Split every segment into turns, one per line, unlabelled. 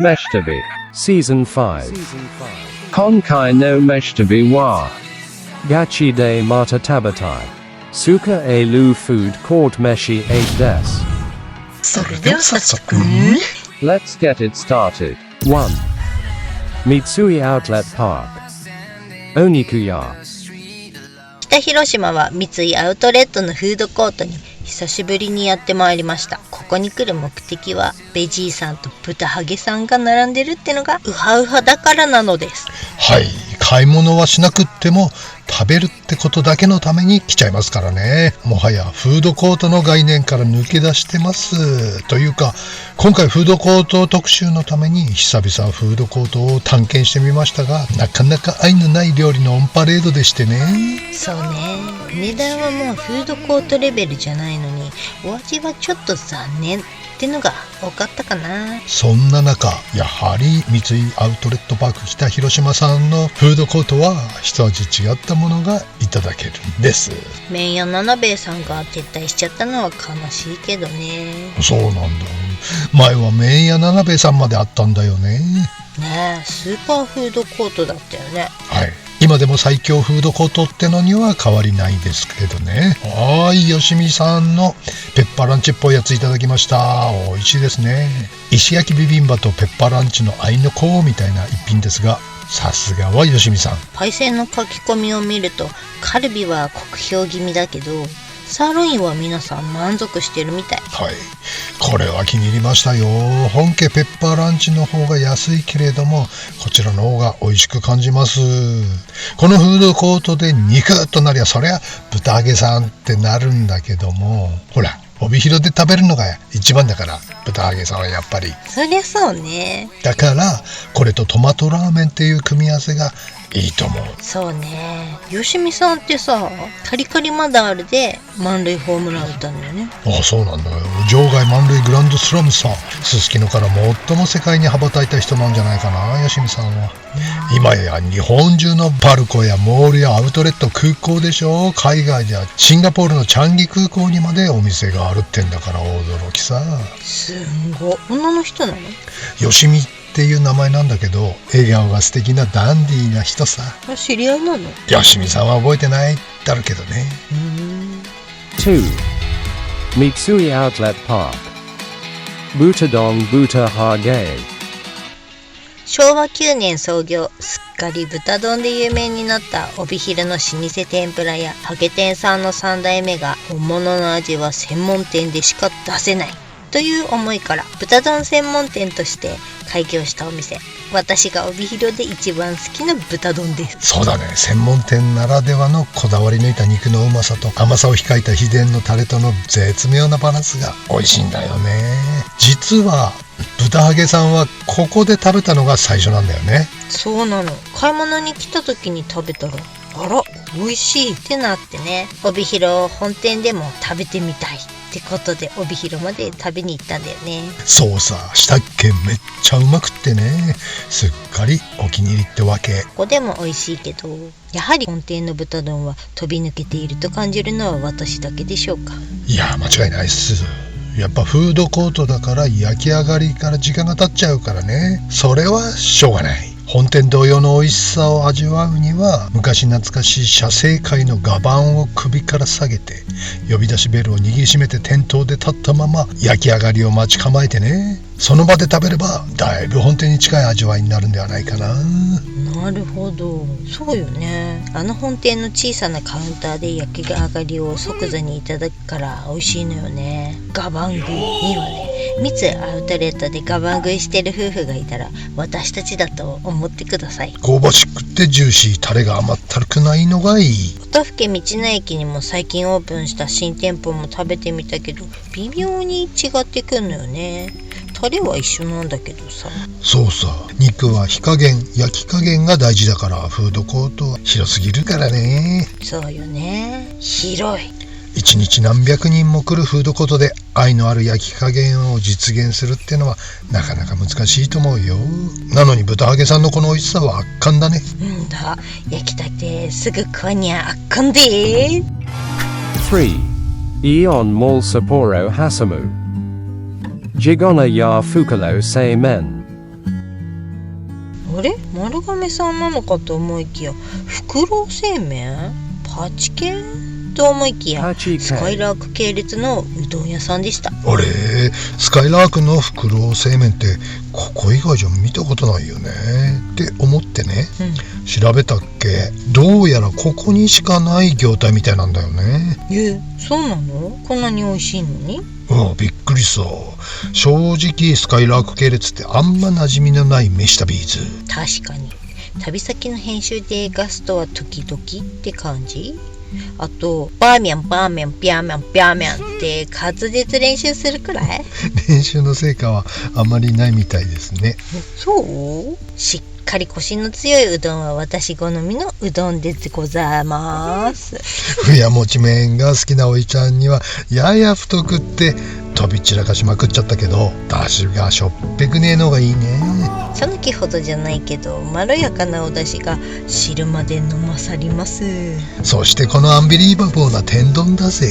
Meshtabi
Season 5
Konkai no Meshtabi wa
Gachi de Mata Tabatai Suka e Lu Food Court Meshi 8 des
それでは早速
Let's get it started.
1. Mitsui Outlet Park Onikuya
北広島は三井アウトレットのフードコートに久しぶりにやってまいりました。ここに来る目的はベジーさんと豚ハゲさんが並んでるってのがウハウハだからなのです。
はい、買い物はしなくっても食べるってことだけのために来ちゃいますからね。もはやフードコートの概念から抜け出してますというか、今回フードコート特集のために久々フードコートを探検してみましたが、なかなか愛のない料理のオンパレードでしてね。
そうね、値段はもうフードコートレベルじゃないのにお味はちょっと残念ってのが多かったかな。
そんな中、やはり三井アウトレットパーク北広島さんのフードコートは一味違ったものがいただけるんです。
麺屋七兵衛さんが撤退しちゃったのは悲しいけどね。
そうなんだ。前は麺屋七兵衛さんまであったんだよね。
ねえ、スーパーフードコートだったよね。
はい。今でも最強フードコートってのには変わりないですけどね。はい、よしみさんのペッパーランチっぽいやついただきました。美味しいですね。石焼きビビンバとペッパーランチの合いの子みたいな一品ですが、さすがはよしみさん。
パイセンの書き込みを見るとカルビは酷評気味だけどサーロインは皆さん満足してるみたい。
はい、これは気に入りましたよ。本家ペッパーランチの方が安いけれども、こちらの方が美味しく感じます。このフードコートで肉となりゃそりゃ豚揚げさんってなるんだけども、ほら帯広で食べるのが一番だから、豚揚げさんはやっぱり。
そりゃそうね。
だからこれとトマトラーメンっていう組み合わせがいいと思う。
そうね。よしみさんってさ、カリカリマダールで満塁ホームラン打ったんだよね。
ああ、そうなんだよ。場外満塁グランドスラムさ。すすきのから最も世界に羽ばたいた人なんじゃないかな、よしみさんは。今や日本中のパルコやモールやアウトレット、空港でしょ。海外ではシンガポールのチャンギ空港にまでお店があるってんだから驚きさ。
すんご。女の人なの？
よしみっていう名前なんだけど、笑顔が素敵なダンディーな人さ。
知り合いなの？
よしみさんは覚えてないだろうけどね。
2. Mitsui Outlet Park Butadong Buta Hage
昭和9年創業、すっかり豚丼で有名になった帯広の老舗天ぷら屋ハゲ天さんの3代目が、本物の味は専門店でしか出せないという思いから豚丼専門店として開業したお店。私が帯広で一番好きな豚丼です。
そうだね、専門店ならではのこだわり抜いた肉のうまさと甘さを控えた秘伝のタレとの絶妙なバランスが美味しいんだよね。実は豚ハゲさんはここで食べたのが最初なんだよね。
そうなの。買い物に来た時に食べたら、あら美味しいってなってね、帯広本店でも食べてみたいってことで帯広まで食べに行ったんだよね。
そうさ、したっけ、めっちゃうまくってね、すっかりお気に入りってわけ。
ここでも美味しいけど、やはり本店の豚丼は飛び抜けていると感じるのは私だけでしょうか。
いや、間違いないっす。やっぱフードコートだから焼き上がりから時間が経っちゃうからね。それはしょうがない。本店同様の美味しさを味わうには、昔懐かしい写生会の画板を首から下げて、呼び出しベルを握りしめて店頭で立ったまま焼き上がりを待ち構えてね、その場で食べればだいぶ本店に近い味わいになるんではないかな。
なるほど、そうよね。あの本店の小さなカウンターで焼き上がりを即座にいただくから美味しいのよね。ガバン食いにはね、三井アウトレットでガバン食いしてる夫婦がいたら私たちだと思ってください。
香ばしくてジューシー、タレが甘ったるくないのがいい。
音更道の駅にも最近オープンした新店舗も食べてみたけど、微妙に違ってくんのよね。タレは一緒なんだけどさ。
そうさ、肉は火加減、焼き加減が大事だから、フードコートは広すぎるからね。
そうよね、広い。
一日何百人も来るフードコートで愛のある焼き加減を実現するってのはなかなか難しいと思うよ。なのに豚揚げさんのこの美味しさは圧巻だね。
んだ、焼きたてすぐ食わにゃあっかんで。
3. Eon Mall Sapporo Hasamu Jigona ya Fukalo Sei Men
あれ、丸亀さんなのかと思いきや、フクロウ製麺、パチ系と思いきや、
パチ系
スカイラーク系列のうどん屋さんでした。
あれ、スカイラークのフクロウ製麺ってここ以外じゃ見たことないよねって思ってね、調べたっけ、どうやらここにしかない業態みたいなんだよね。
そうなの？こんなに美味しいのに？
びっくりさ。正直スカイラーク系列ってあんま馴染みのない飯旅ーズ。
確かに旅先の編集でガストは時々って感じ。あとバーミャンバーミャンピャーミャンピャーミャンって滑舌練習するくらい。
練習の成果はあまりないみたいですね。
そう？しっかりコシの強いうどんは私好みのうどんでございます。
ふやもち麺が好きなおいちゃんにはやや太くって飛び散らかしまくっちゃったけど、出汁がしょっぺくねえのがいいね。
さぬきほどじゃないけどまろやかなお出汁が汁まで飲まさります。
そしてこのアンビリーバボーな天丼だぜ。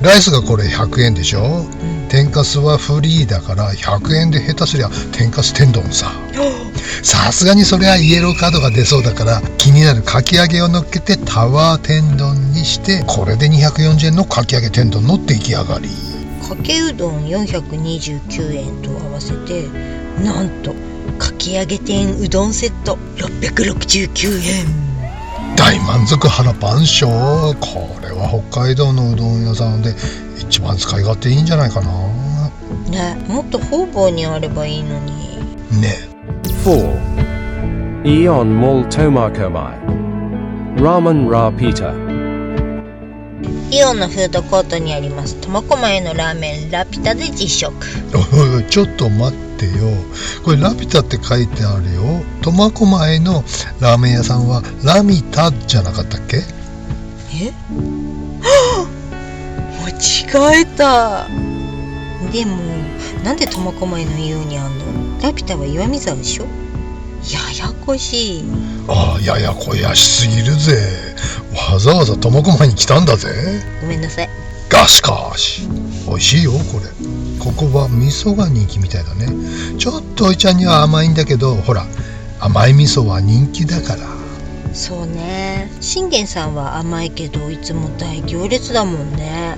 ライスがこれ100円でしょ、天かすはフリーだから100円で下手すりゃ天かす天丼さ。さすがにそれはイエローカードが出そうだから気になるかき揚げを乗っけてタワー天丼にして、これで240円のかき揚げ天丼の出来上がり。
かけうどん429円と合わせてなんとかき揚げ天うどんセット669円。
大満足腹パンショー。これは北海道のうどん屋さんで一番使い勝手いいんじゃないかな
ね。もっと方々にあればいいのに
ね。
4. Ion Mall Tomakomai Ramen Ra Pita。
イオンのフードコートにあります苫小牧のラーメンラピュタで実食。
ちょっと待ってよ、これラピュタって書いてあるよ。苫小牧のラーメン屋さんはラミタじゃなかったっけ？
間違えた。でもなんで苫小牧のイオンにあんの？ラピュタは岩見沢でしょ。ややこしい。
ややこやしすぎるぜ。わざわざ苫小牧に来たんだぜ。
ごめんなさい。
がしかし美味しいよこれ。ここは味噌が人気みたいだね。ちょっとおいちゃんには甘いんだけど、ほら甘い味噌は人気だから。
そうね。信玄さんは甘いけどいつも大行列だもんね。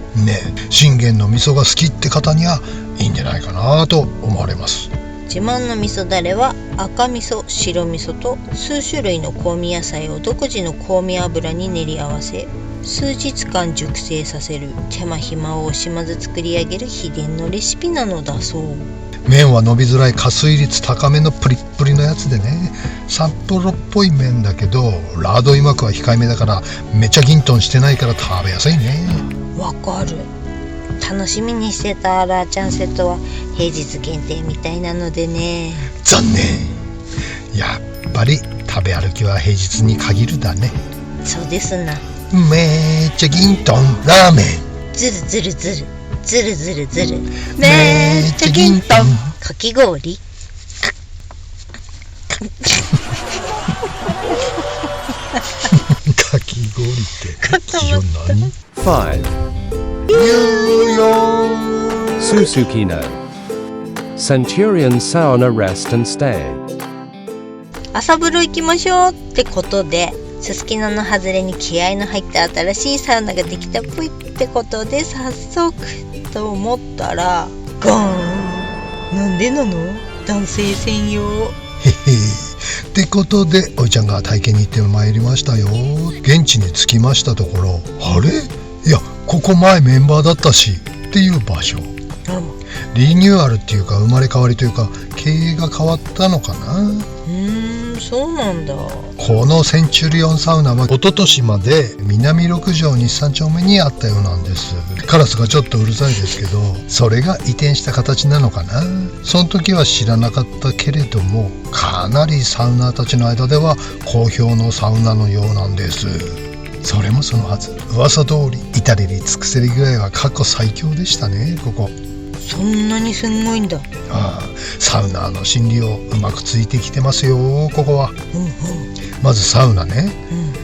信玄の味噌が好きって方にはいいんじゃないかなと思われます。
自慢の味噌だれは赤味噌、白味噌と数種類の香味野菜を独自の香味油に練り合わせ数日間熟成させる手間暇を惜しまず作り上げる秘伝のレシピなのだそう。
麺は伸びづらい加水率高めのプリップリのやつでね、札幌っぽい麺だけどラードイマクは控えめだからめっちゃギントンしてないから食べやすいね。
わかる。楽しみにしてたラーちゃんセットは平日限定みたいなのでね。
残念。やっぱり食べ歩きは平日に限るだね。
そうですな。
めっちゃギントンラーメン。
ずるずるずるずるずるずる
めっちゃギントン
かき氷
かき氷って基準何
5. Susukino Centurion Sauna Rest and Stay。
朝風呂行きましょうってことで、すすきのの外れに気合の入った新しいサウナができたっぽいってことで早速と思ったらゴーン。なんでなの？男性専用。
へへってことでおいちゃんが体験に行ってまいりましたよ。現地に着きましたところ、あれ、いやここ前メンバーだったしっていう場所。リニューアルっていうか生まれ変わりというか経営が変わったのかな。
そうなんだ。
このセンチュリオンサウナは一昨年まで南六条日産丁目にあったようなんです。カラスがちょっとうるさいですけど、それが移転した形なのかな。その時は知らなかったけれども、かなりサウナーたちの間では好評のサウナのようなんです。それもそのはず、噂通り至れり尽くせりぐらいは過去最強でしたね。ここ
そんなにすんごいんだ。
サウナーの心理をうまくついてきてますよここは。まずサウナね、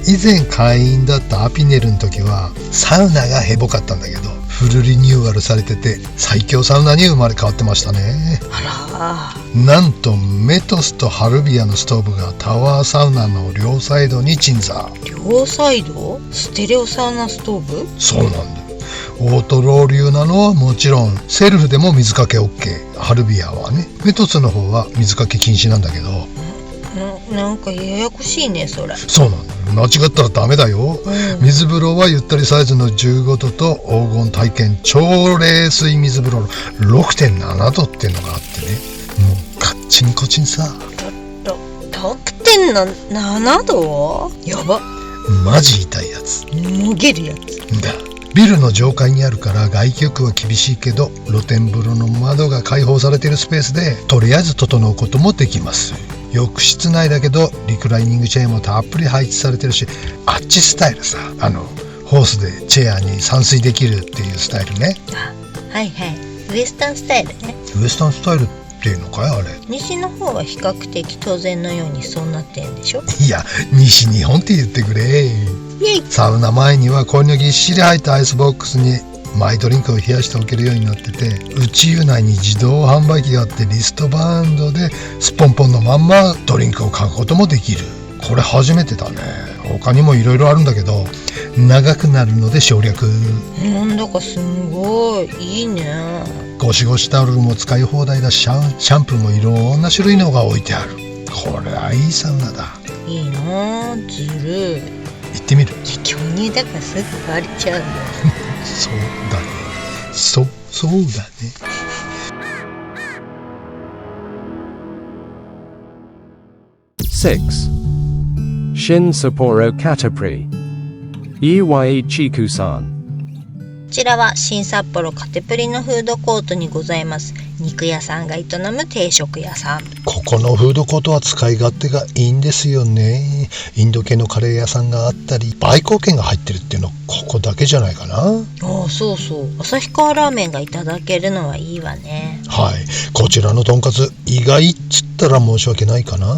以前会員だったアピネルの時はサウナがヘボかったんだけど、フルリニューアルされてて最強サウナに生まれ変わってましたね。なんとメトスとハルビアのストーブがタワーサウナの両サイドに鎮座。
両サイド？ステレオサウナストーブ？
そうなんだ。オートロウリュなのはもちろん、セルフでも水かけ OK。 ハルビアはね。メトスの方は水かけ禁止なんだけど。
なんかややこしいねそれ。
そうなんだ。間違ったらダメだよ、水風呂はゆったりサイズの15度と黄金体験超冷水水風呂 6.7 度っていうのがあってね、もうカッチンコチンさ。
6.7 度？やば。
マジ痛いやつ。
もげるやつ
だ。ビルの上階にあるから外気浴は厳しいけど、露天風呂の窓が開放されているスペースでとりあえず整うこともできます。浴室内だけどリクライニングチェーンもたっぷり配置されてるし、あっちスタイルさ、ホースでチェアに散水できるっていうスタイルね。
はいはい、ウエスタンスタイルね。
ウエスタンスタイルっていうのかいあれ。
西の方は比較的当然のようにそうなってんでしょ。
いや、西日本って言ってくれ。サウナ前には氷のぎっしり入ったアイスボックスにマイドリンクを冷やしておけるようになってて、内湯内に自動販売機があってリストバンドでスポンポンのまんまドリンクを買うこともできる。これ初めてだね。他にもいろいろあるんだけど長くなるので省略。
なんだかすんごいいいね。
ゴシゴシタオルも使い放題だし、シャンプーもいろんな種類のが置いてある。これはいいサウナだ。
いいなあ、ずるい。
行ってみる？
巨乳だからすぐバレちゃうよ。
そうだね。そうだね。
6. Shin Sapporo Katapri Iwai Chiku-san。
こちらは新札幌カテプリのフードコートにございます肉屋さんが営む定食屋さん。
ここのフードコートは使い勝手がいいんですよね。インド系のカレー屋さんがあったり、売香券が入ってるっていうのここだけじゃないかな。
ああ、そうそう、旭川ラーメンがいただけるのはいいわね。
はい、こちらのとんかつ意外っつったら申し訳ないかな。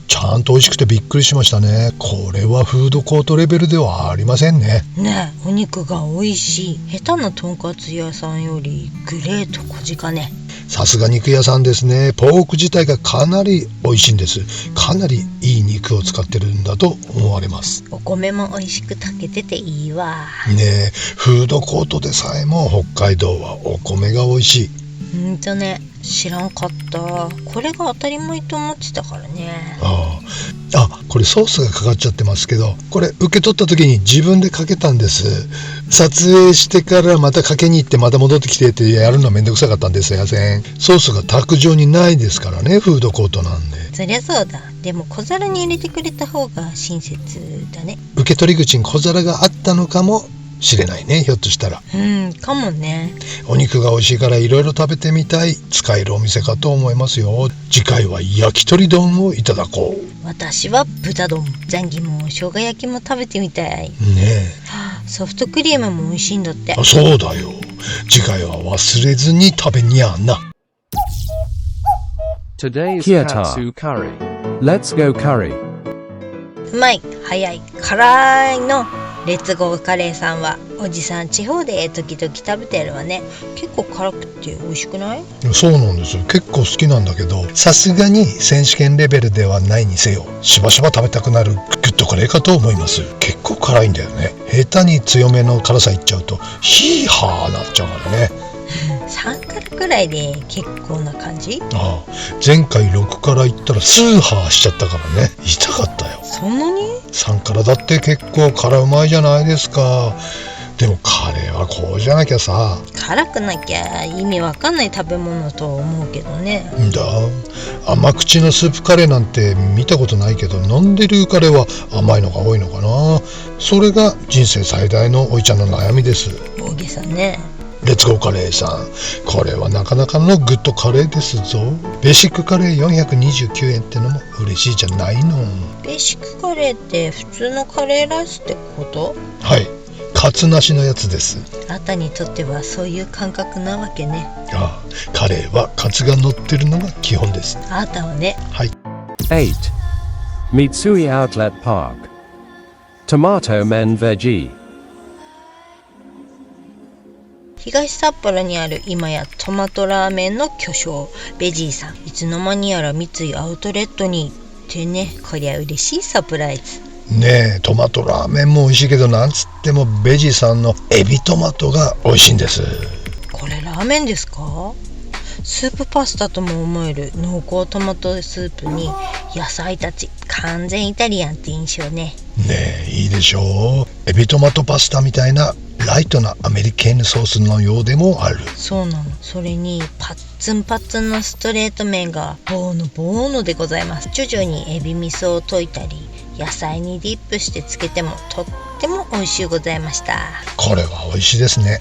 ちゃんと美味しくてびっくりしましたね。これはフードコートレベルではありませんね。
ねえ、お肉が美味しい。下手なとんかつ屋さんよりグレート小鹿ね。
さすが肉屋さんですね。ポーク自体がかなり美味しいんです。かなりいい肉を使ってるんだと思われます。
お米も美味しく炊けてていいわ
ねえ、フードコートでさえも北海道はお米が美味しい。
ね、知らんかった。これが当たり前と思ってたからね。
これソースがかかっちゃってますけど、これ受け取った時に自分でかけたんです。撮影してからまたかけに行ってまた戻ってきてってやるのめんどくさかったんですよ。ソースが卓上にないですからね、フードコートなんで。
そりゃそうだ。でも小皿に入れてくれた方が親切だね。
受け取り口に小皿があったのかもしれないね、ひょっとしたら。
かもね。
お肉が美味しいからいろいろ食べてみたい。使えるお店かと思いますよ。次回は焼き鳥丼をいただこう。
私は豚丼、ザンギも生姜焼きも食べてみたい
ねえ。
ソフトクリームも美味しいんだって。
そうだよ。次回は忘れずに食べにゃな。
Today's Katsu Curry. Let's go curry。
うまい、早い、辛いのレッツゴーカレーさんはおじさん地方で時々食べてるわね。結構辛くて美味しくない？
そうなんですよ。結構好きなんだけど、さすがに選手権レベルではないにせよ、しばしば食べたくなるグッドカレーかと思います。結構辛いんだよね。下手に強めの辛さいっちゃうとヒーハーなっちゃうからね。
3辛くらいで結構な感じ？
前回6辛いったらスーハーしちゃったからね。痛かったよ。
そんなに
？3辛だって結構辛うまいじゃないですか。でもカレーはこうじゃなきゃさ。
辛くなきゃ意味わかんない食べ物と思うけどね。
甘口のスープカレーなんて見たことないけど、飲んでるカレーは甘いのが多いのかな。それが人生最大のおいちゃんの悩みです。
大げさね。
レッツゴーカレーさん、これはなかなかのグッドカレーですぞ。ベーシックカレー429円ってのも嬉しいじゃないの。
ベーシックカレーって普通のカレーライスってこと？
はい、カツなしのやつです。
あなたにとってはそういう感覚なわけね。
カレーはカツが乗ってるのが基本です。
あなたはね。
はい。
8. Mitsui Outlet Park Tomato Men Veggie。
東札幌にある今やトマトラーメンの巨匠ベジーさん、いつの間にやら三井アウトレットにってね、こりゃ嬉しいサプライズ
ねえ、トマトラーメンも美味しいけど、なんつってもベジさんのエビトマトが美味しいんです。
これラーメンですか？スープパスタとも思える濃厚トマトスープに野菜たち、完全イタリアンって印象ね。
ねえ、いいでしょう。エビトマトパスタみたいなライトなアメリカンソースのようでもある。
そうなの。それにパッツンパッツンのストレート麺がボーノボーノでございます。徐々にエビ味噌を溶いたり野菜にディップしてつけてもとっても美味しゅうございました。
これは美味しいですね。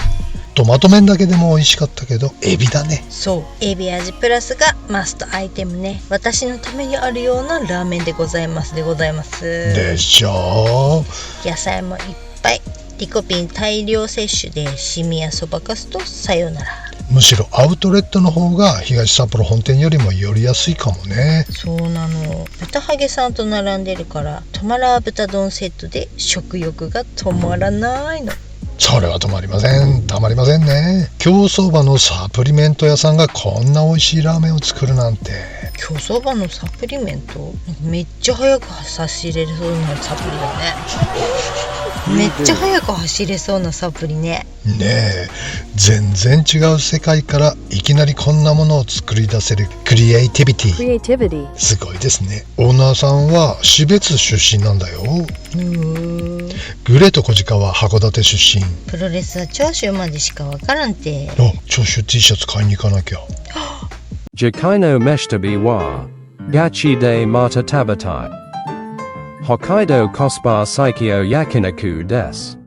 トマト麺だけでも美味しかったけど、エビだね。
そう、エビ味プラスがマストアイテムね。私のためにあるようなラーメンでございますでございます。
でしょう。
野菜もいっぱい、リコピン大量摂取でシミやそばかすとさよなら。
むしろアウトレットの方が東札幌本店よりも寄りやすいかもね。
そうなの。豚ハゲさんと並んでるからトマラー豚丼セットで食欲が止まらないの。
それはたまりませんね。競走馬のサプリメント屋さんがこんな美味しいラーメンを作るなんて。
競走馬のサプリメント？なんかめっちゃ速く走れそうなサプリだね。めっちゃ速く走れそうなサプリね。
ねえ、全然違う世界からいきなりこんなものを作り出せるクリエイティビティ、すごいですね。オーナーさんは標津出身なんだよ。グレと小鹿は函館出身。
プロレスは長州までしかわからんて。
長州 T シャツ買いに行かなきゃ。
Jikai no meshtabi wa gachi de mata tabatai Hokkaido Kosbar Saikyo Yakinaku des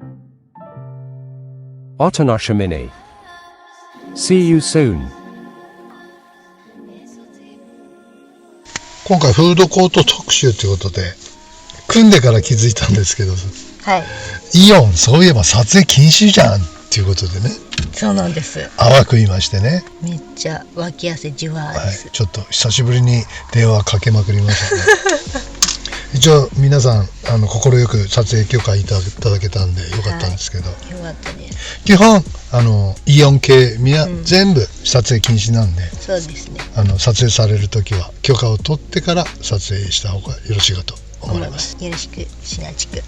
Otonoshimini. See you soon.
今回フードコート特集ということで、組んでから気づいたんですけど、
はい。
イオンそういえば撮影禁止じゃんっていうことでね、
そうなんです。
淡く言いましてね。
めっちゃ脇汗じゅわー
はい
です。、
ちょっと久しぶりに電話かけまくりましたね。一応皆さん快く撮影許可いただけたんでよかったんですけど、
よかったです。
基本イオン系全部撮影禁止なんで、
そうですね。
撮影される時は許可を取ってから撮影した方がよろしいかと思います。
よろしくしなちく。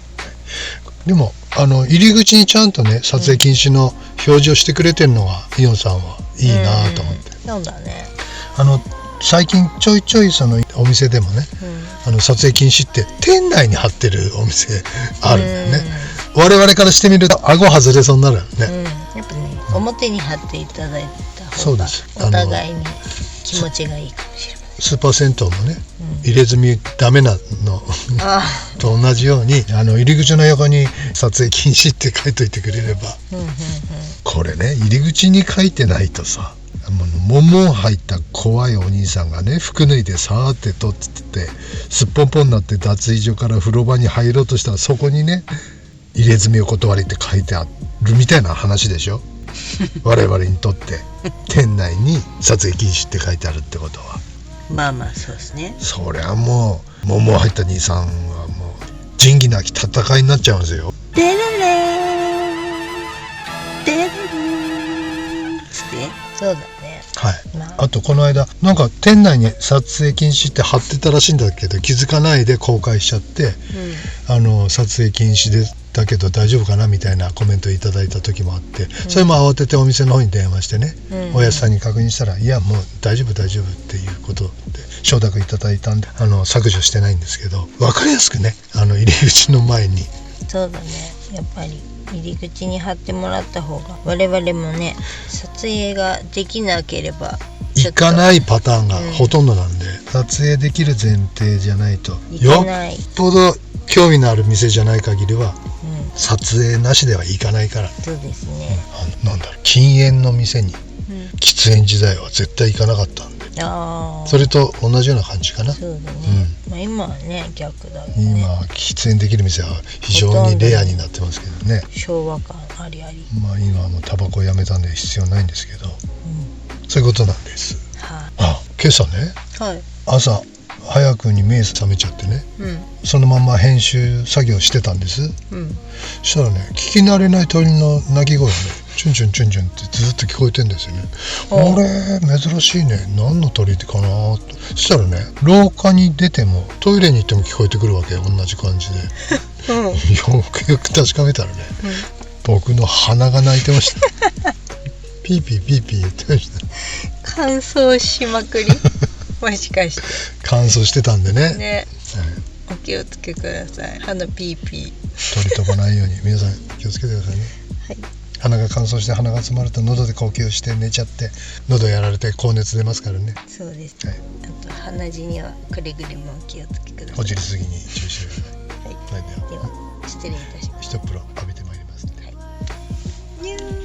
でも入り口にちゃんとね撮影禁止の表示をしてくれてるのがイオンさんはいいなと思って、
そうだね。
最近ちょいちょいそのお店でもね、撮影禁止って店内に貼ってるお店あるんだよね。我々からしてみると顎外れそうになるよね。
やっぱね、表に貼っていただいた方が
そうです。
お互いに気持ちがいいかもしれない。
スーパー銭湯もね、入れ墨ダメなのと同じように入り口の横に撮影禁止って書いといてくれれば、これね入り口に書いてないとさ、桃入った怖いお兄さんがね服脱いでさーって取ってすっぽんぽんになって脱衣所から風呂場に入ろうとしたら、そこにね入れ墨お断りって書いてあるみたいな話でしょ。我々にとって店内に撮影禁止って書いてあるってことは、
まあまあそうですね。
そりゃもう桃入った兄さんはもう仁義なき戦いになっちゃうんですよ。
デレレーデレレーつってそうだね。
はい。あとこの間なんか店内に撮影禁止って貼ってたらしいんだけど、気づかないで公開しちゃって、撮影禁止でだけど大丈夫かなみたいなコメントいただいた時もあって、それも慌ててお店の方に電話してね、おやつさんに確認したら、いやもう大丈夫っていうことで承諾いただいたんで削除してないんですけど、分かりやすくね入り口の前に。
そうだね。やっぱり入り口に貼ってもらった方が我々もね、撮影ができなければ
行かないパターンがほとんどなんで、撮影できる前提じゃないと、よっぽど興味のある店じゃない限りは、撮影なしでは行かないから。
そうですね。
なんだろう、禁煙の店に喫煙時代は絶対行かなかったんで、それと同じような感じかな。
そうだね。今はね逆だよね。
今喫煙できる店は非常にレアになってますけどね。
昭和感ありあり。
今はもうタバコやめたんで必要ないんですけど、そういうことなんです。今朝ね、朝早くに目覚めちゃってね、
うん
そのまま編集作業してたんです。
うん
そしたらね、聞き慣れない鳥の鳴き声がね、チュンチュンチュンチュンってずっと聞こえてんですよね。
お
あれ珍しいね、何の鳥かなと。そしたらね、廊下に出てもトイレに行っても聞こえてくるわけよ、同じ感じで。
うん
よくよく確かめたらね、僕の鼻が鳴いてましたピーピーピーピー言ってました。
乾燥しまくりもしかして
乾燥してたんでね、
ね、
はい、
お気をつけください。鼻ピーピ
鳥飛ばないように皆さん気をつけてくださいね。
ー。はい。
鼻が乾燥して鼻が詰まると喉で呼吸して寝ちゃって喉やられて高熱出ますからね。
そうです。
はい、
あと鼻血にはくれぐれもお気をつけください。
ほじりすぎに注意してください。
はい。
はい、では
では失礼いたします。
一風呂浴びてまいります。
ニュー